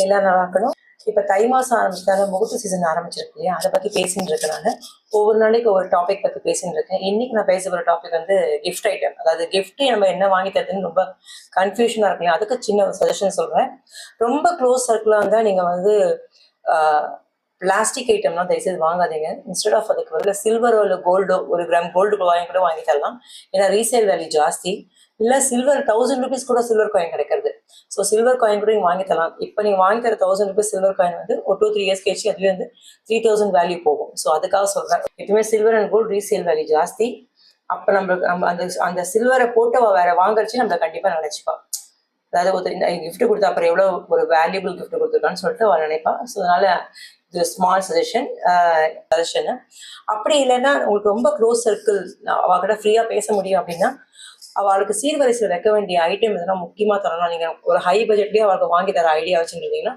எல்லாம் நல்லா இருக்கணும். இப்போ தை மாதம் ஆரம்பிச்சாங்க, முகூர்த்த சீசன் ஆரம்பிச்சிருக்கு இல்லையா, அதை பற்றி பேசின்னு இருக்கேன். நான் ஒவ்வொரு நாளைக்கு ஒவ்வொரு டாபிக் பற்றி பேசின்னு இருக்கேன். இன்னைக்கு நான் பேச போகிற டாபிக் வந்து கிஃப்ட் ஐட்டம். அதாவது கிஃப்ட்டு நம்ம என்ன வாங்கி தருதுன்னு ரொம்ப கன்ஃபியூஷனாக இருக்கு. அதுக்கு சின்ன சஜஷன் சொல்கிறேன். ரொம்ப க்ளோஸ் சர்க்கிளாக இருந்தால் நீங்கள் வந்து பிளாஸ்டிக் ஐட்டம்லாம் தயவுசெய்து வாங்காதீங்க. இன்ஸ்டெட் ஆஃப் அதுக்கு பதில் சில்வரோ இல்லை கோல்டோ, 1 கிராம் கோல்டு வாங்கி கூட வாங்கி தரலாம். ஏன்னா ரீசேல் வேல்யூ ஜாஸ்தி. இல்லை சில்வர் 1000 rupees கூட சில்வர் காயின் கிடைக்கிறது. ஸோ சில்வர் காயின் கூட நீங்கள் வாங்கி தரலாம். இப்போ நீங்கள் வாங்கி தர 1000 rupees சில்வர் காயின் வந்து ஒரு 2-3 years கழிச்சு அதுலேயே வந்து 3000 வேல்யூ போகும். ஸோ அதுக்காக சொல்கிறேன். எப்பவுமே silver and gold resale value ஜாஸ்தி. அப்போ நம்ம அந்த அந்த சில்வரை போட்டு வேற வாங்கறச்சு நம்மளை கண்டிப்பாக நினைச்சுப்பா. அதாவது ஒருத்தர் கிஃப்ட் கொடுத்தா அப்புறம் எவ்வளோ ஒரு வேல்யூபிள் கிஃப்ட் கொடுத்துருக்கான்னு சொல்லிட்டு அவள் நினைப்பான். ஸோ அதனால இது ஸ்மால் சஜஷன். அப்படி இல்லைன்னா உங்களுக்கு ரொம்ப க்ளோஸ் சர்க்கிள் அவகிட்ட ஃப்ரீயாக பேச முடியும் அப்படின்னா அவளுக்கு சீர்வரிசையில் வைக்க வேண்டிய ஐட்டம் இதெல்லாம் முக்கியமாக தரணும். நீங்கள் ஒரு ஹை பட்ஜெட்லேயே அவளுக்கு வாங்கி தர ஐடியா வச்சுருந்தீங்கன்னா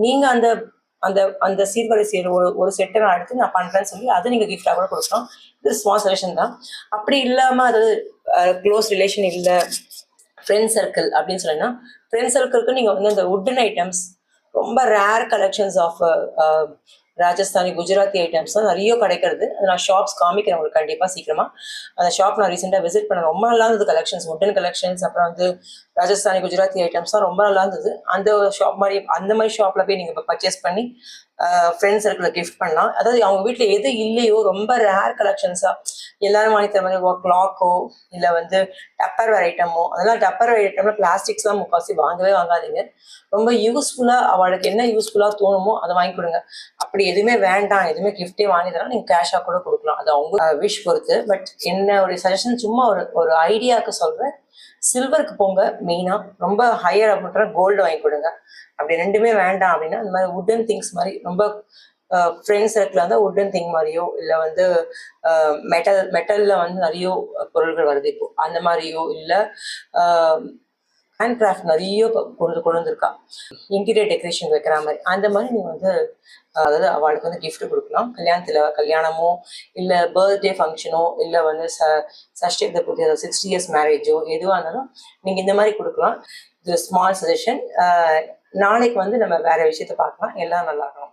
நீங்கள் அந்த அந்த அந்த சீர்வரிசையில் ஒரு செட்டை நான் எடுத்து நான் பண்ணுறேன்னு சொல்லி அதை நீங்கள் கிஃப்டாக கூட கொடுக்கலாம். இது ஸ்மால் சஜஷன் தான். அப்படி இல்லாமல் அதாவது க்ளோஸ் ரிலேஷன் இல்லை, ஃப்ரெண்ட் சர்க்கிள் அப்படின்னு சொன்னீங்கன்னா ஃப்ரெண்ட் சர்க்கிளுக்கு நீங்கள் வந்து இந்த வுட்டன் ஐட்டம்ஸ், ரொம்ப rare collections of Rajasthani Gujarati items தான் நிறைய கிடைக்கிறது. அது நான் ஷாப்ஸ் காமிக்கிறேன் உங்களுக்கு கண்டிப்பாக சீக்கிரமாக. அந்த ஷாப் நான் ரீசெண்டாக விசிட் பண்ணேன். ரொம்ப நல்லா இருந்தது கலெக்ஷன்ஸ், வுட்டன் கலெக்ஷன்ஸ். அப்புறம் வந்து ராஜஸ்தானி குஜராத்தி ஐட்டம்ஸ் தான் ரொம்ப நல்லா இருந்தது. அந்த ஷாப் மாதிரி அந்த மாதிரி ஷாப்பில் போய் நீங்கள் இப்போ பர்ச்சேஸ் பண்ணி ஃப்ரெண்ட்ஸ் சர்க்கிளில் கிஃப்ட் பண்ணலாம். அதாவது அவங்க வீட்டில் எது இல்லையோ ரொம்ப ரேர் கலெக்ஷன்ஸாக எல்லாரும் வாங்கி தர மாதிரி கிளாக்கோ இல்லை வந்து டப்பர்வேர் ஐட்டமோ, அதெல்லாம் டப்பர்வேர் ஐட்டம்ல பிளாஸ்டிக்ஸ்லாம் முக்கால்வாசி வாங்கவே வாங்காதீங்க. ரொம்ப யூஸ்ஃபுல்லாக அவளுக்கு என்ன யூஸ்ஃபுல்லாக தோணுமோ அதை வாங்கி கொடுங்க. அப்படி எதுவுமே வேண்டாம், எதுவுமே கிஃப்டே வாங்கி தரலாம், நீங்கள் கேஷாக கூட கொடுக்கலாம். அது அவங்க விஷ் பொறுத்து. பட் என்னுடைய சஜஷன் சும்மா ஒரு ஐடியாவுக்கு சொல்கிறேன். சில்வருக்கு போங்க மெயினாக. ரொம்ப ஹையர் அப்படின்ற கோல்டு வாங்கி கொடுங்க. அப்படி ரெண்டுமே வேண்டாம் அப்படின்னா இந்த மாதிரி வுட்டன் திங்ஸ் மாதிரி ரொம்ப ஃப்ரெண்ட்ஸ் சர்க்கிள் இருந்தால் வுட்டன் திங் மாதிரியோ இல்லை வந்து மெட்டலில் வந்து நிறைய பொருள்கள் வருது இப்போ, அந்த மாதிரியோ இல்லை ஹேண்ட் கிராஃப்ட் நிறைய கொண்டு வந்திருக்கா, இன்டீரியர் டெக்கரேஷன் வைக்கிற மாதிரி, அந்த மாதிரி நீங்கள் வந்து அதாவது அவளுக்கு வந்து கிஃப்ட் கொடுக்கலாம். கல்யாணமோ இல்லை பர்த்டே ஃபங்க்ஷனோ இல்லை வந்து சஷ்டி பூர்த்தி 60 years மேரேஜோ எதுவாக இருந்தாலும் நீங்கள் இந்த மாதிரி கொடுக்கலாம். இது ஸ்மால் சஜஷன். நாளைக்கு வந்து நம்ம வேற விஷயத்த பார்க்கலாம். எல்லாம் நல்லா இருக்கும்.